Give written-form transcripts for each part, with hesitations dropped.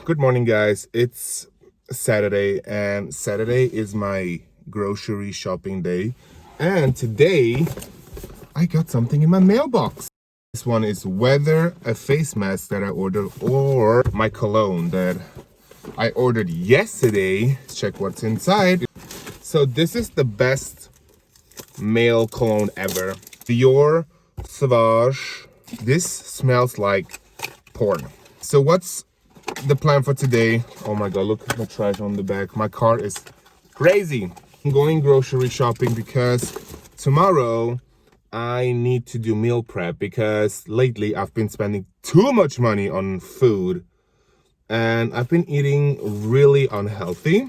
Good morning, guys. It's Saturday, and Saturday is my grocery shopping day. And today, I got something in my mailbox. This one is whether a face mask that I ordered or my cologne that I ordered yesterday. Let's check what's inside. So this is the best male cologne ever. Dior Sauvage. This smells like porn. So what's the plan for today? Oh my god, look at the trash on the back. My car is crazy. I'm going grocery shopping because tomorrow I need to do meal prep because lately I've been spending too much money on food and I've been eating really unhealthy,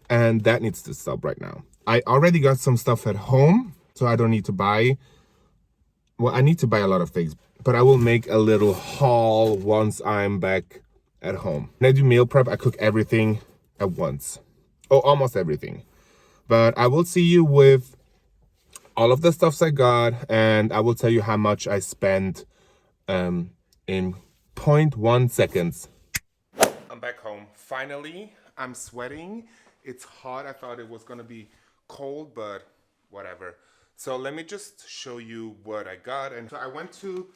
and that needs to stop right now. I already got some stuff at home, so I don't need to buy. Well, I need to buy a lot of things, but I will make a little haul once I'm back at home. When I do meal prep, I cook everything at once. Oh, almost everything. But I will see you with all of the stuffs I got, and I will tell you how much I spent in zero point 0.1 seconds. I'm back home. Finally, I'm sweating. It's hot. I thought it was gonna be cold, but whatever. So let me just show you what I got. And so I went to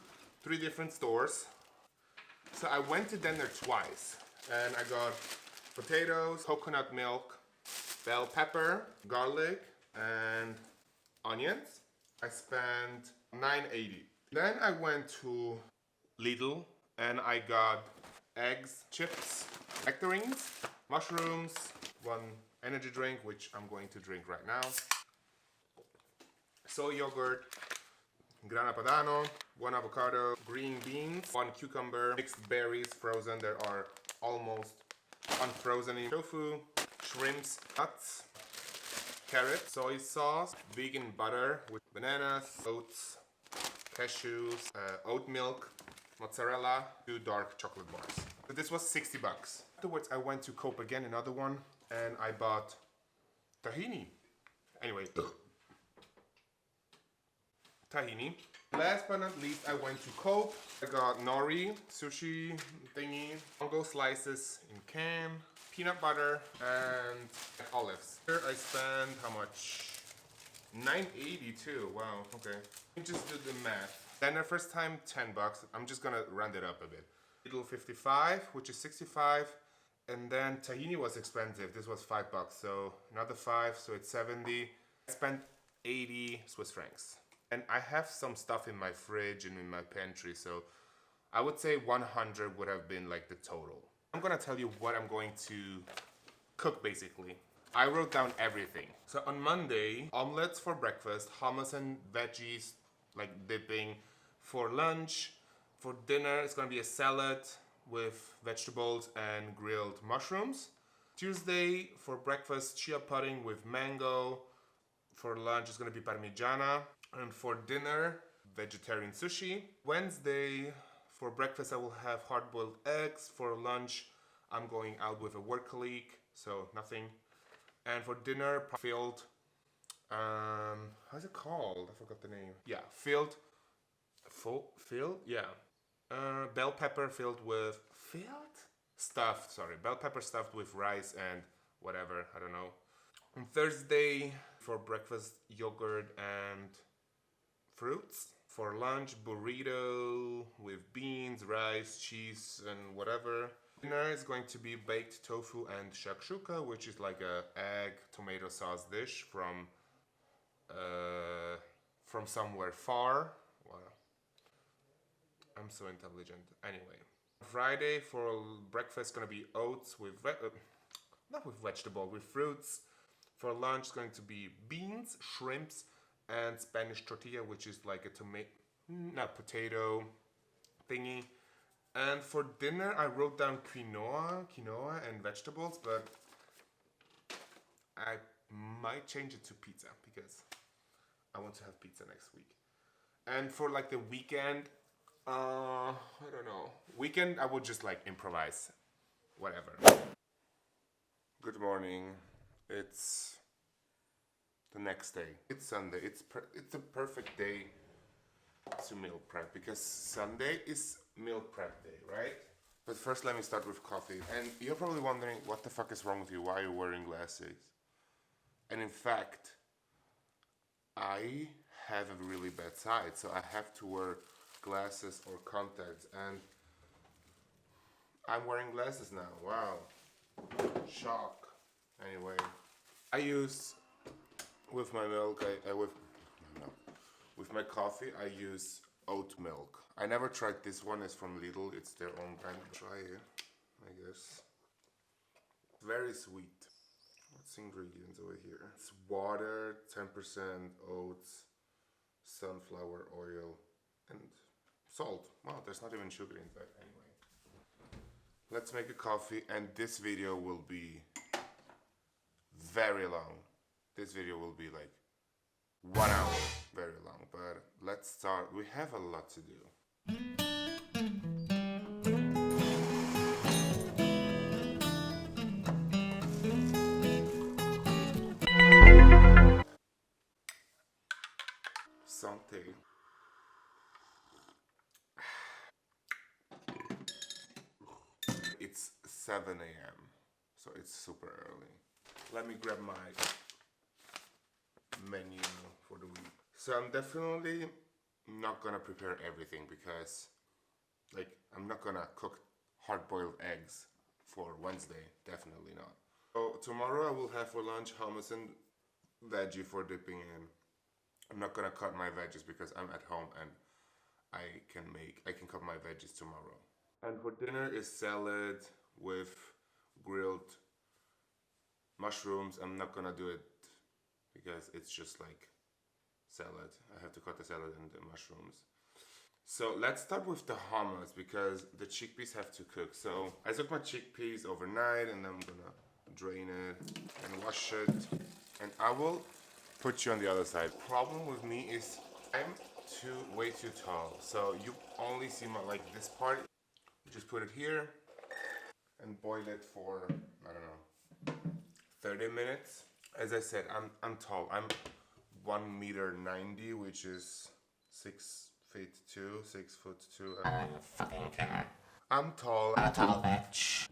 3 different stores. So I went to dinner twice, and I got potatoes, coconut milk, bell pepper, garlic, and onions. I spent $9.80. Then I went to Lidl and I got eggs, chips, nectarines, mushrooms, 1 energy drink, which I'm going to drink right now, soy yogurt, grana padano, 1 avocado, green beans, 1 cucumber, mixed berries frozen. There are almost unfrozen, tofu, shrimps, nuts, carrot, soy sauce, vegan butter with bananas, oats, cashews, oat milk, mozzarella, 2 dark chocolate bars. So this was 60 bucks. Afterwards, I went to Coop again, another one, and I bought tahini. Anyway, tahini. Last but not least, I went to Coop. I got nori, sushi thingy, mango slices in can, peanut butter, and olives. Here I spent how much? $9.82. Wow, okay. Let me just do the math. Then the first time, 10 bucks. I'm just gonna round it up a bit. Little 55, which is 65. And then tahini was expensive. This was 5 bucks. So another 5, so it's 70. I spent 80 Swiss francs. And I have some stuff in my fridge and in my pantry, so I would say 100 would have been like the total. I'm gonna tell you what I'm going to cook basically. I wrote down everything. So on Monday, omelets for breakfast, hummus and veggies, like dipping. For lunch, for dinner, it's gonna be a salad with vegetables and grilled mushrooms. Tuesday, for breakfast, chia pudding with mango. For lunch, it's gonna be parmigiana. And for dinner, vegetarian sushi. Wednesday, for breakfast, I will have hard-boiled eggs. For lunch, I'm going out with a work colleague, so nothing. And for dinner, filled, how's it called? I forgot the name. Yeah, filled, yeah. Bell pepper filled with, stuffed, sorry. Bell pepper stuffed with rice and whatever, I don't know. On Thursday, for breakfast, yogurt and fruits. For lunch, burrito with beans, rice, cheese, and whatever. Dinner is going to be baked tofu and shakshuka, which is like a egg tomato sauce dish from somewhere far. Wow, I'm so intelligent. Anyway, Friday for breakfast gonna be oats with not with vegetable, with fruits. For lunch, it's going to be beans, shrimps, and Spanish tortilla, which is like a not potato thingy. And for dinner, I wrote down quinoa and vegetables, but I might change it to pizza because I want to have pizza next week. And for like the weekend, I don't know. Weekend, I would just like improvise, whatever. Good morning. It's the next day. It's Sunday. It's a perfect day to meal prep because Sunday is meal prep day, right? But first, let me start with coffee. And you're probably wondering, what the fuck is wrong with you? Why are you wearing glasses? And in fact, I have a really bad sight, so I have to wear glasses or contacts. And I'm wearing glasses now. Wow. Shock. Anyway, I use with my milk, with my coffee, I use oat milk. I never tried this one. It's from Lidl. It's their own brand. Try it, I guess. Very sweet. What's the ingredients over here? It's water, 10% oats, sunflower oil, and salt. Wow, there's not even sugar in that. Anyway, let's make a coffee, and this video will be very long. This video will be like 1 hour, very long. But let's start. We have a lot to do. Santé. It's 7 a.m. so it's super early. Let me grab my menu for the week. So I'm definitely not gonna prepare everything because like I'm not gonna cook hard-boiled eggs for Wednesday, definitely not. So tomorrow I will have for lunch hummus and veggie for dipping in. I'm not gonna cut my veggies because I'm at home and I can cut my veggies tomorrow. And for dinner is salad with grilled mushrooms. I'm not gonna do it because it's just like salad. I have to cut the salad and the mushrooms. So let's start with the hummus because the chickpeas have to cook. So I took my chickpeas overnight and I'm gonna drain it and wash it. And I will put you on the other side. Problem with me is I'm way too tall. So you only see my like this part. Just put it here and boil it for, I don't know, 30 minutes. As I said, I'm tall. I'm 1 meter 90, which is 6'2", 6'2". I'm tall. I'm a tall bitch.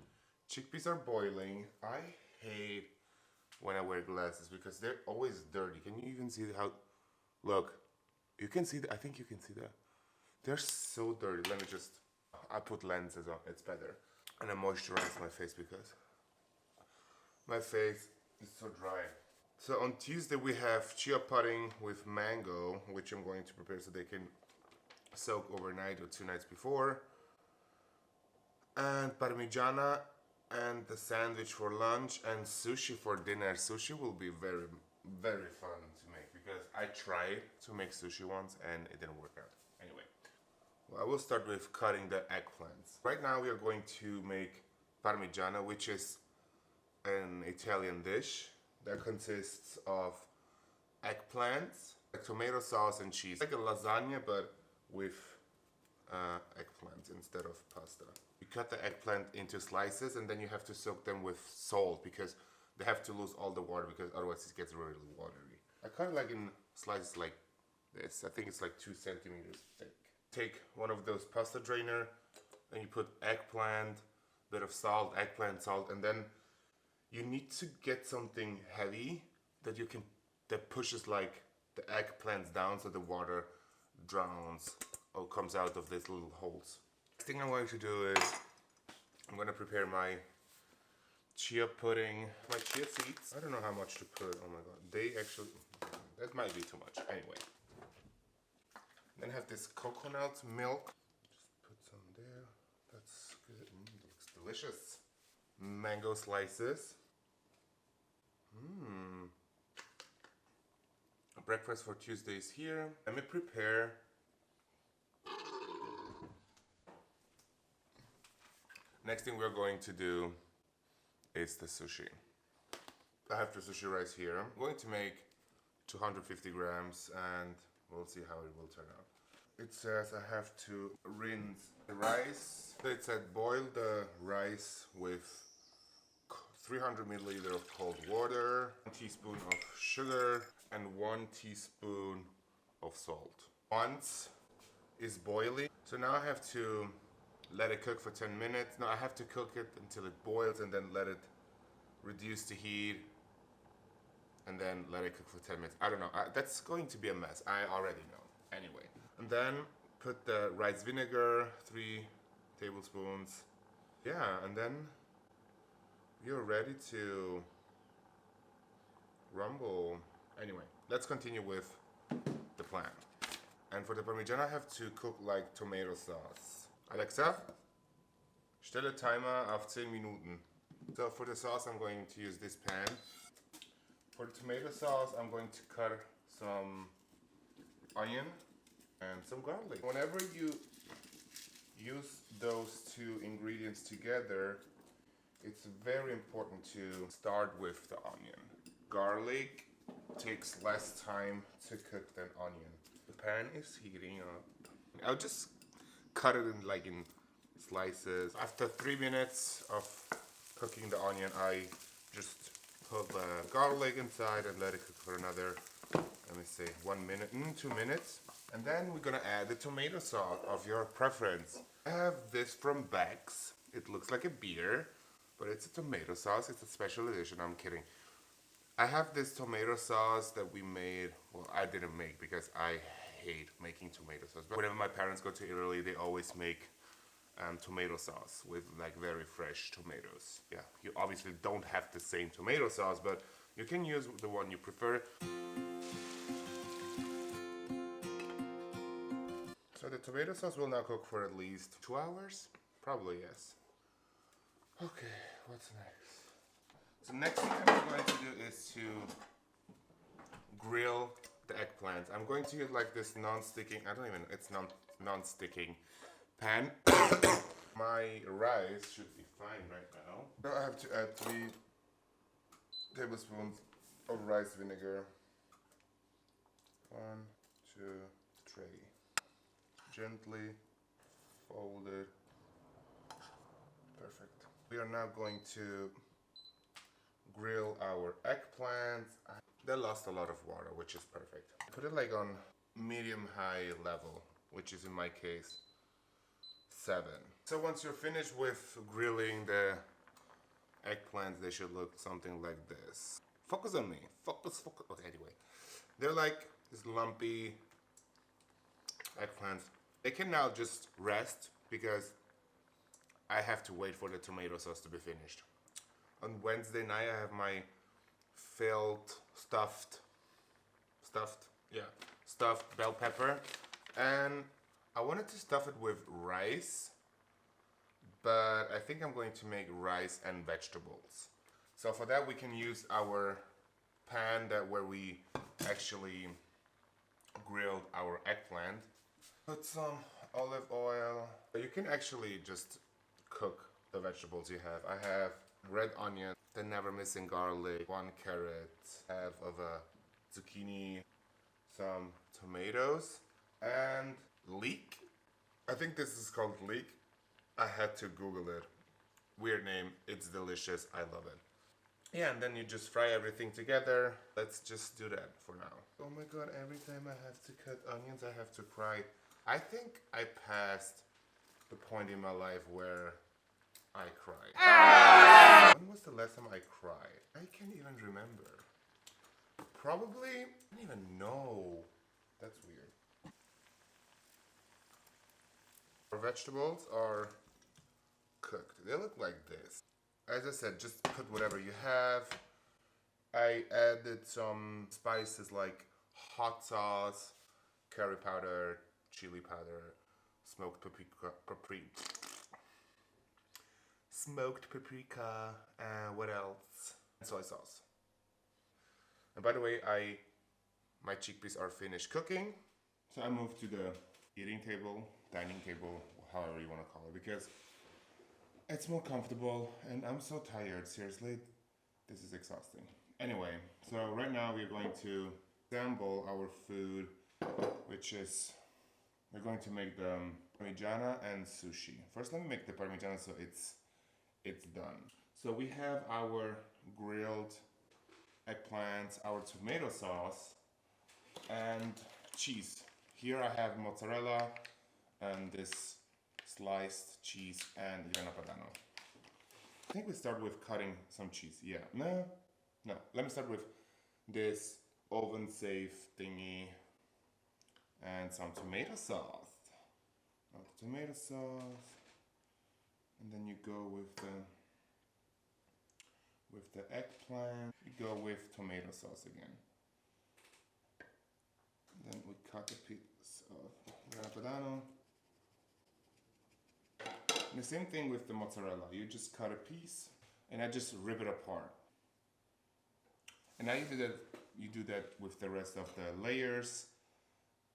Chickpeas are boiling. I hate when I wear glasses because they're always dirty. Can you even see how? Look, you can see. I think you can see that. They're so dirty. Let me just. I put lenses on. It's better. And I moisturize my face because my face is so dry. So on Tuesday we have chia pudding with mango, which I'm going to prepare so they can soak overnight or 2 nights before. And parmigiana and the sandwich for lunch and sushi for dinner. Sushi will be very, very fun to make because I tried to make sushi once and it didn't work out. Anyway, well, I will start with cutting the eggplants. Right now we are going to make parmigiana, which is an Italian dish that consists of eggplants, tomato sauce and cheese. Like a lasagna but with eggplant instead of pasta. You cut the eggplant into slices and then you have to soak them with salt because they have to lose all the water because otherwise it gets really watery. I cut it like in slices like this. I think it's like 2 centimeters thick. Take one of those pasta drainer and you put eggplant, bit of salt, eggplant, salt, and then you need to get something heavy that pushes like the eggplants down so the water drowns or comes out of these little holes. Next thing I'm going to do is I'm going to prepare my chia pudding, my chia seeds. I don't know how much to put. Oh my god, that might be too much. Anyway, then I have this coconut milk. Just put some there. That's good. Looks delicious. Mango slices. Breakfast for Tuesday is here. Let me prepare next thing we're going to do is the sushi. I have the sushi rice here. I'm going to make 250 grams and we'll see how it will turn out. It says I have to rinse the rice. It said boil the rice with 300 milliliters of cold water, 1 teaspoon of sugar, and 1 teaspoon of salt. Once is boiling. So now I have to let it cook for 10 minutes. No, I have to cook it until it boils and then let it reduce the heat and then let it cook for 10 minutes. I don't know. That's going to be a mess. I already know. Anyway. And then put the rice vinegar, 3 tablespoons. Yeah, and then you're ready to rumble. Anyway, let's continue with the plan. And for the Parmigiana, I have to cook like tomato sauce. Alexa, stelle Timer auf 10 Minuten. So for the sauce, I'm going to use this pan. For the tomato sauce, I'm going to cut some onion and some garlic. Whenever you use those two ingredients together, it's very important to start with the onion. Garlic takes less time to cook than onion. The pan is heating up. I'll just cut it in slices. After 3 minutes of cooking the onion, I just put the garlic inside and let it cook for another, let me say, 1 minute, 2 minutes. And then we're gonna add the tomato sauce of your preference. I have this from Beck's. It looks like a beer, but it's a tomato sauce. It's a special edition. I'm kidding. I have this tomato sauce that we made. Well, I didn't make because I hate making tomato sauce. But whenever my parents go to Italy, they always make tomato sauce with like very fresh tomatoes. Yeah, you obviously don't have the same tomato sauce, but you can use the one you prefer. So the tomato sauce will now cook for at least 2 hours? Probably, yes. Okay, what's next? So next thing I'm going to do is to grill the eggplants. I'm going to use like this non-sticking, it's non-sticking pan. My rice should be fine right now. So I have to add 3 tablespoons of rice vinegar. 1, 2, 3. Gently fold it. Perfect. We are now going to grill our eggplants. They lost a lot of water, which is perfect. Put it like on medium-high level, which is in my case 7. So once you're finished with grilling the eggplants, they should look something like this. Focus on me. Focus. Okay, anyway. They're like this lumpy eggplants. They can now just rest because I have to wait for the tomato sauce to be finished. On Wednesday night, I have my stuffed bell pepper, and I wanted to stuff it with rice, but I think I'm going to make rice and vegetables. So for that, we can use our pan where we actually grilled our eggplant. Put some olive oil. You can actually just cook the vegetables you have. I have red onion, the never missing garlic, 1 carrot, half of a zucchini, some tomatoes, and leek. I think this is called leek. I had to Google it. Weird name, it's delicious, I love it. Yeah, and then you just fry everything together. Let's just do that for now. Oh my god, every time I have to cut onions, I have to cry. I think I passed the point in my life where I cried. When was the last time I cried? I can't even remember. Probably, I don't even know. That's weird. Our vegetables are cooked. They look like this. As I said, just put whatever you have. I added some spices like hot sauce, curry powder, chili powder, smoked paprika, and what else? Soy sauce. And by the way, my chickpeas are finished cooking. So I moved to the eating table, dining table, however you want to call it, because it's more comfortable and I'm so tired, seriously. This is exhausting. Anyway, so right now we're going to assemble our food, which is, we're going to make the parmigiana and sushi. First let me make the parmigiana so it's done. So we have our grilled eggplants, our tomato sauce, and cheese. Here I have mozzarella, and this sliced cheese and grana padano. I think we start with cutting some cheese. Yeah, no. Let me start with this oven safe thingy and some tomato sauce. Tomato sauce, and then you go with the eggplant. You go with tomato sauce again. Then we cut a piece of grana padano. And the same thing with the mozzarella. You just cut a piece and I just rip it apart. And now you do that with the rest of the layers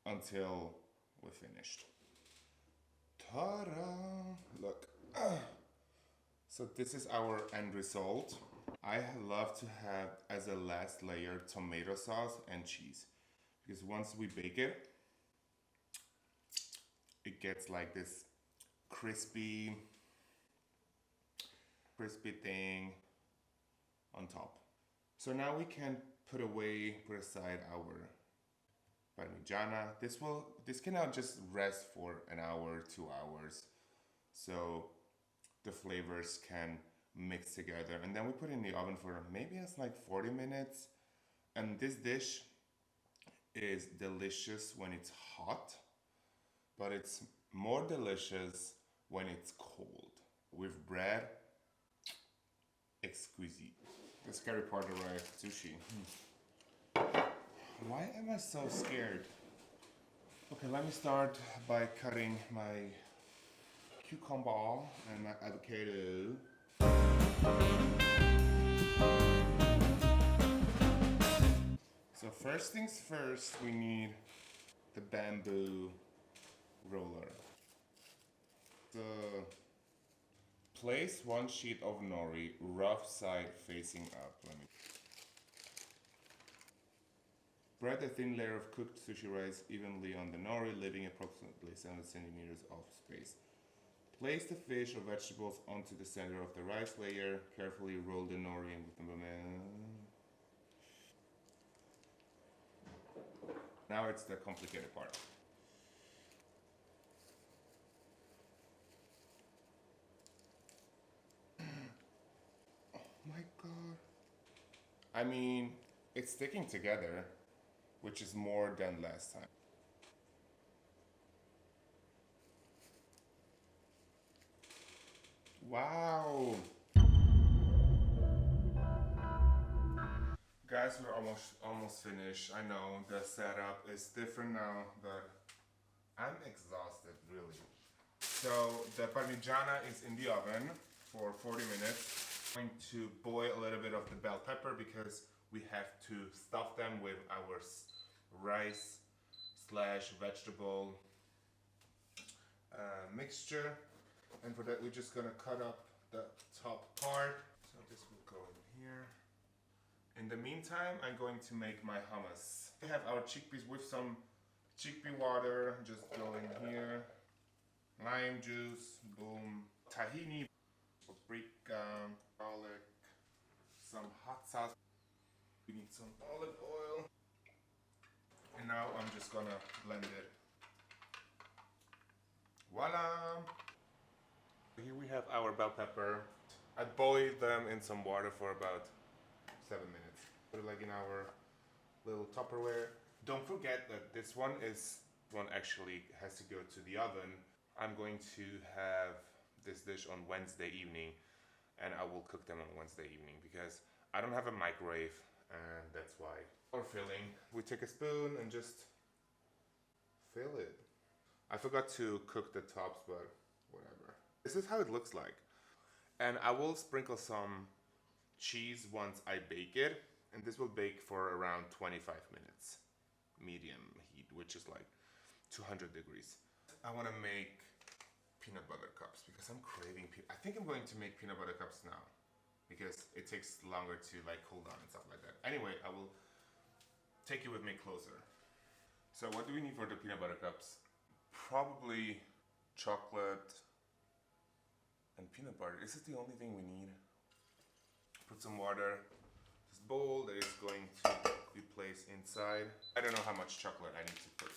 until we're finished. Ta-da! Look. So this is our end result. I love to have as a last layer tomato sauce and cheese. Because once we bake it, it gets like this crispy thing on top. So now we can put aside our parmigiana. This can now just rest for an hour, 2 hours. So the flavors can mix together. And then we put it in the oven for maybe it's like 40 minutes. And this dish is delicious when it's hot, but it's more delicious when it's cold. With bread, exquisite. The scary part arrived, sushi. Why am I so scared? Okay, let me start by cutting my cucumber and my avocado. So first things first, we need the bamboo roller. So place one sheet of nori, rough side facing up. Spread a thin layer of cooked sushi rice evenly on the nori, leaving approximately 7 centimeters of space. Place the fish or vegetables onto the center of the rice layer. Carefully roll the nori in with the Now it's the complicated part. Oh my god. I mean, it's sticking together, which is more than last time. Wow. Guys, we're almost finished. I know the setup is different now, but I'm exhausted, really. So the parmigiana is in the oven for 40 minutes. I'm going to boil a little bit of the bell pepper because we have to stuff them with our rice slash vegetable mixture. And for that, we're just gonna cut up the top part. So this will go in here. In the meantime, I'm going to make my hummus. We have our chickpeas with some chickpea water, just go in here. Lime juice, boom. Tahini, paprika, garlic, some hot sauce. We need some olive oil. And now I'm just gonna blend it. Voila! Here we have our bell pepper. I boiled them in some water for about 7 minutes. Put it like in our little Tupperware. Don't forget that this one actually has to go to the oven. I'm going to have this dish on Wednesday evening, and I will cook them on Wednesday evening because I don't have a microwave, and that's why. For filling, we take a spoon and just fill it. I forgot to cook the tops, but whatever. This is how it looks like. And I will sprinkle some cheese once I bake it, and this will bake for around 25 minutes. Medium heat, which is like 200 degrees. I want to make peanut butter cups because I'm craving I think I'm going to make peanut butter cups now because it takes longer to like cool down and stuff like that. Anyway, I will take you with me closer. So what do we need for the peanut butter cups? Probably chocolate and peanut butter. Is it the only thing we need? Put some water. This bowl that is going to be placed inside. I don't know how much chocolate I need to put.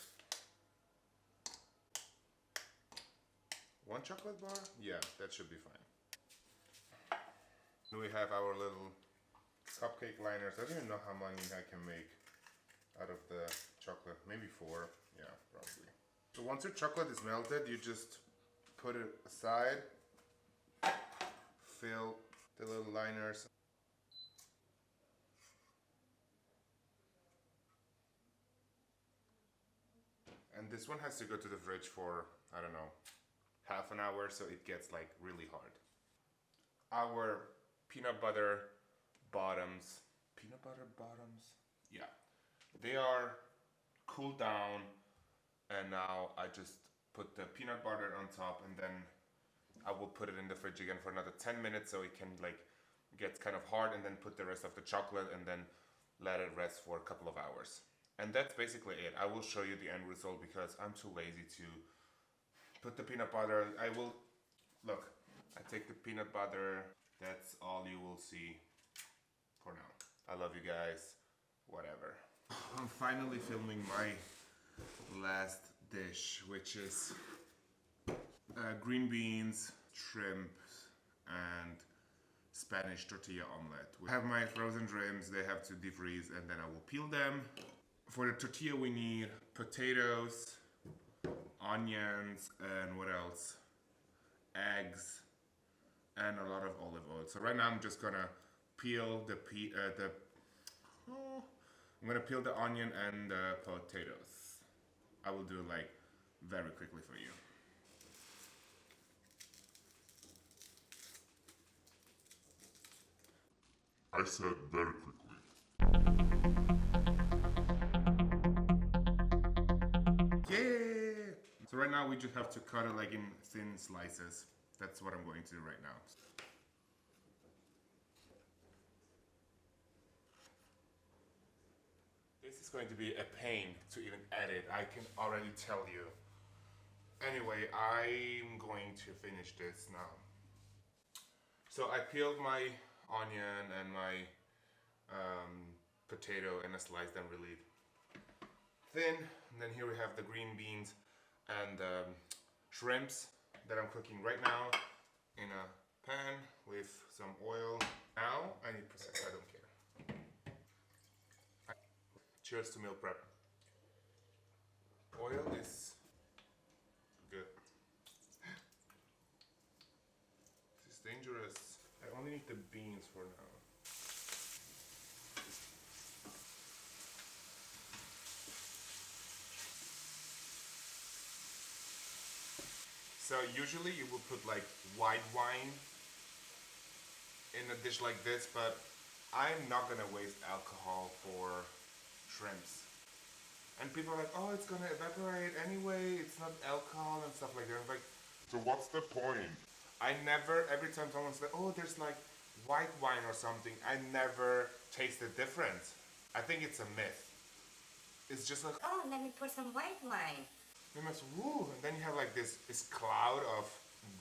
1 chocolate bar? Yeah, that should be fine. We have our little cupcake liners. I don't even know how many I can make out of the chocolate. Maybe 4. Yeah, probably. So once your chocolate is melted, you just put it aside, fill the little liners. And this one has to go to the fridge for, I don't know, half an hour, so it gets like really hard. Our peanut butter bottoms, yeah, they are cooled down, and now I just put the peanut butter on top, and then I will put it in the fridge again for another 10 minutes so it can like get kind of hard, and then put the rest of the chocolate and then let it rest for a couple of hours. And that's basically it. I will show you the end result because I'm too lazy to put the peanut butter. I will, look, I take the peanut butter. That's all you will see for now. I love you guys, whatever. I'm finally filming my last dish, which is green beans, shrimp, and Spanish tortilla omelette. I have my frozen shrimps, they have to defreeze, and then I will peel them. For the tortilla we need potatoes, onions, and what else? Eggs, and a lot of olive oil. So right now I'm just gonna peel I'm gonna peel the onion and the potatoes. I will do it like very quickly for you. I said very quickly. Yeah! So right now we just have to cut it like in thin slices. That's what I'm going to do right now. This is going to be a pain to even edit, I can already tell you. Anyway, I'm going to finish this now. So I peeled my onion and my potato and I sliced them really thin. And then here we have the green beans and shrimps that I'm cooking right now in a pan with some oil. Now I need process, I don't care. Cheers to meal prep. Oil is good. This is dangerous. I only need the beans for now. So usually you would put like white wine in a dish like this, but I'm not gonna waste alcohol for shrimps. And people are like, oh, it's gonna evaporate anyway, it's not alcohol and stuff like that. I'm like, So what's the point? I never, every time someone says, oh, there's like white wine or something, I never taste the difference. I think it's a myth. It's just like, Oh, let me pour some white wine. you must woo, and then you have like this cloud of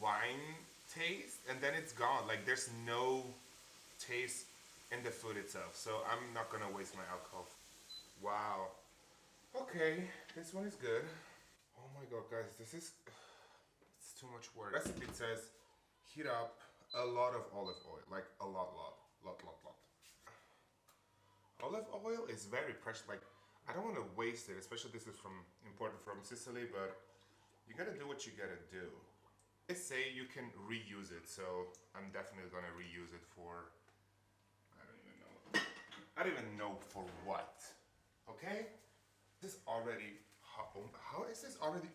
wine taste, and then it's gone. Like there's no taste in the food itself. So I'm not gonna waste my alcohol. Wow. Okay, this one is good. Oh my god, guys, this is it's too much work. Recipe says heat up a lot of olive oil, like a lot. Olive oil is very precious. Like I don't want to waste it, especially this is imported from Sicily, but you gotta do what you gotta do. They say you can reuse it, so I'm definitely gonna reuse it for, I don't even know. I don't even know for what. Okay? This is already hot. How is this already?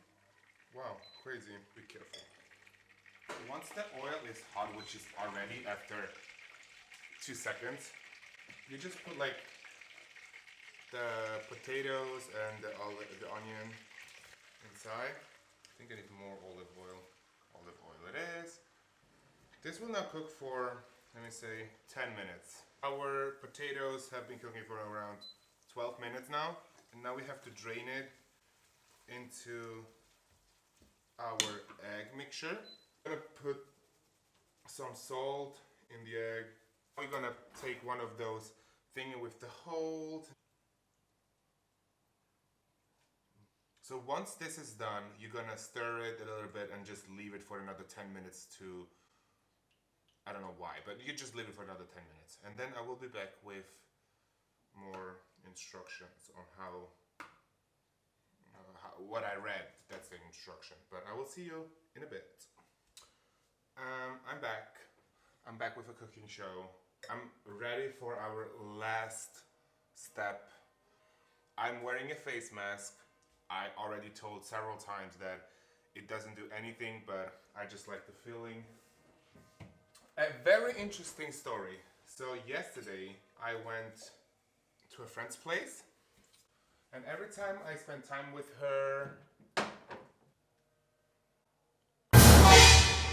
Wow, crazy. Be careful. Once the oil is hot, which is already after 2 seconds, you just put like the potatoes and the onion inside. I think I need more olive oil. Olive oil it is. This will now cook for, let me say, 10 minutes. Our potatoes have been cooking for around 12 minutes now. And now we have to drain it into our egg mixture. I'm gonna put some salt in the egg. We're gonna take one of those thingy with the hole. So once this is done, you're gonna stir it a little bit and just leave it for another 10 minutes to, I don't know why, but you just leave it for another 10 minutes. And then I will be back with more instructions on what I read. That's the instruction. But I will see you in a bit. I'm back. I'm back with a cooking show. I'm ready for our last step. I'm wearing a face mask. I already told several times that it doesn't do anything, but I just like the feeling. A very interesting story. So yesterday I went to a friend's place, and every time I spend time with her,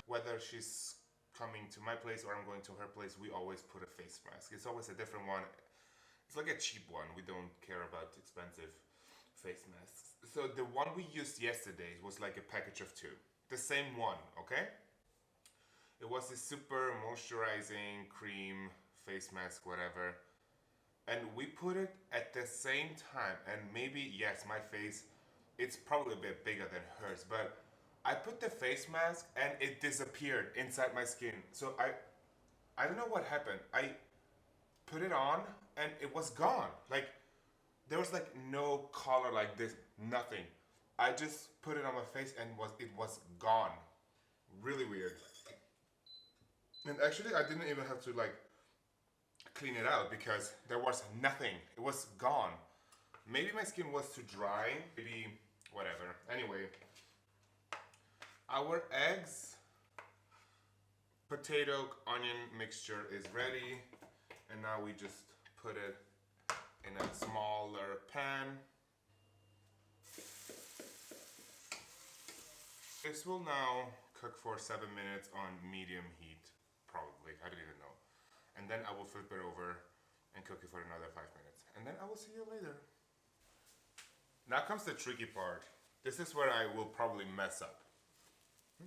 whether she's coming to my place or I'm going to her place, we always put a face mask. It's always a different one. It's like a cheap one. We don't care about expensive face masks. So the one we used yesterday was like a package of two. The same one, okay? It was a super moisturizing cream face mask, whatever. And we put it at the same time. And maybe, yes, my face, it's probably a bit bigger than hers, but I put the face mask and it disappeared inside my skin. So I don't know what happened. I put it on and it was gone. Like there was like no color like this, nothing. I just put it on my face and it was gone. Really weird. And actually I didn't even have to like clean it out because there was nothing. It was gone. Maybe my skin was too dry, maybe whatever. Anyway, our eggs, potato, onion mixture is ready. And now we just put it in a smaller pan. This will now cook for 7 minutes on medium heat, probably, I don't even know. And then I will flip it over and cook it for another 5 minutes. And then I will see you later. Now comes the tricky part. This is where I will probably mess up.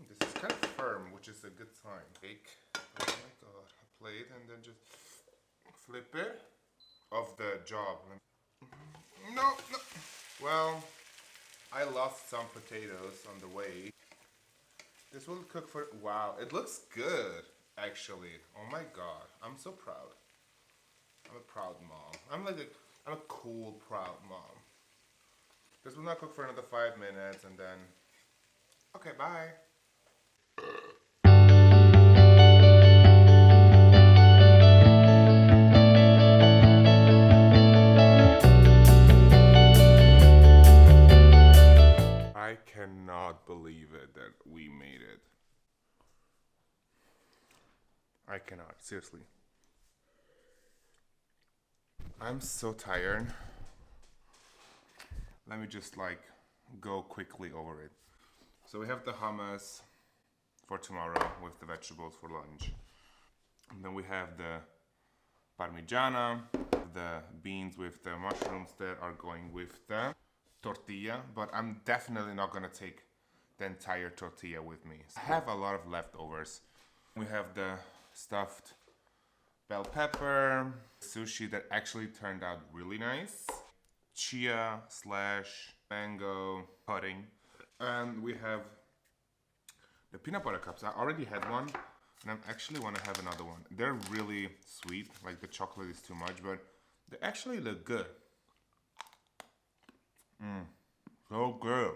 This is kind of firm, which is a good sign. Take, oh my god, a plate and then just flip it off the job. No. Well, I lost some potatoes on the way. This will cook for, wow, it looks good, actually. Oh my god, I'm so proud. I'm a proud mom. I'm a cool, proud mom. This will not cook for another 5 minutes and then, okay, bye. I cannot believe it that we made it. I cannot, seriously. I'm so tired. Let me just like go quickly over it. So we have the hummus for tomorrow with the vegetables for lunch. And then we have the parmigiana, the beans with the mushrooms that are going with the tortilla, but I'm definitely not gonna take the entire tortilla with me. I have a lot of leftovers. We have the stuffed bell pepper, sushi that actually turned out really nice, chia slash mango pudding, and we have the peanut butter cups. I already had one, and I actually want to have another one. They're really sweet, like the chocolate is too much, but they actually look good. So good.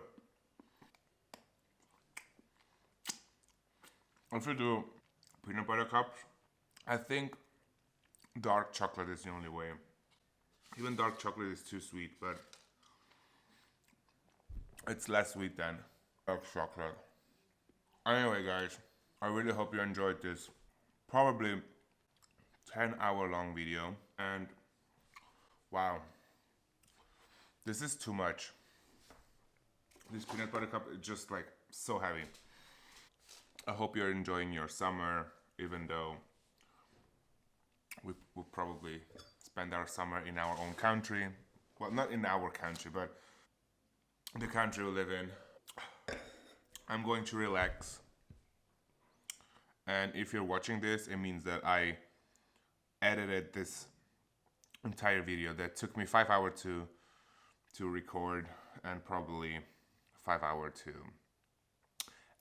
If you do peanut butter cups, I think dark chocolate is the only way. Even dark chocolate is too sweet, but it's less sweet than dark chocolate. Anyway, guys, I really hope you enjoyed this probably 10-hour long video. And wow, this is too much. This peanut butter cup is just like so heavy. I hope you're enjoying your summer, even though we will probably spend our summer in our own country. Well, not in our country, but the country we live in. I'm going to relax. And if you're watching this, it means that I edited this entire video that took me 5 hours to record, and probably 5 hour to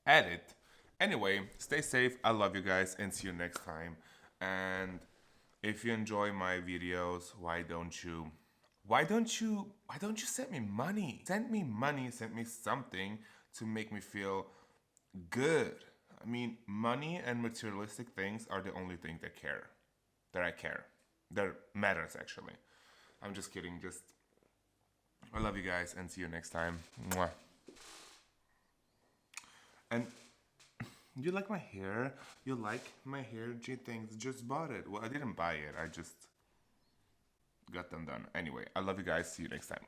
edit. Anyway, stay safe. I love you guys and see you next time. And if you enjoy my videos, why don't you send me money? Send me money, send me something to make me feel good. I mean, money and materialistic things are the only thing that I care. That matters actually. I'm just kidding. I love you guys and see you next time. Mwah. And you like my hair? You like my hair? Gee, thanks. Just bought it. Well, I didn't buy it. I just got them done. Anyway, I love you guys. See you next time.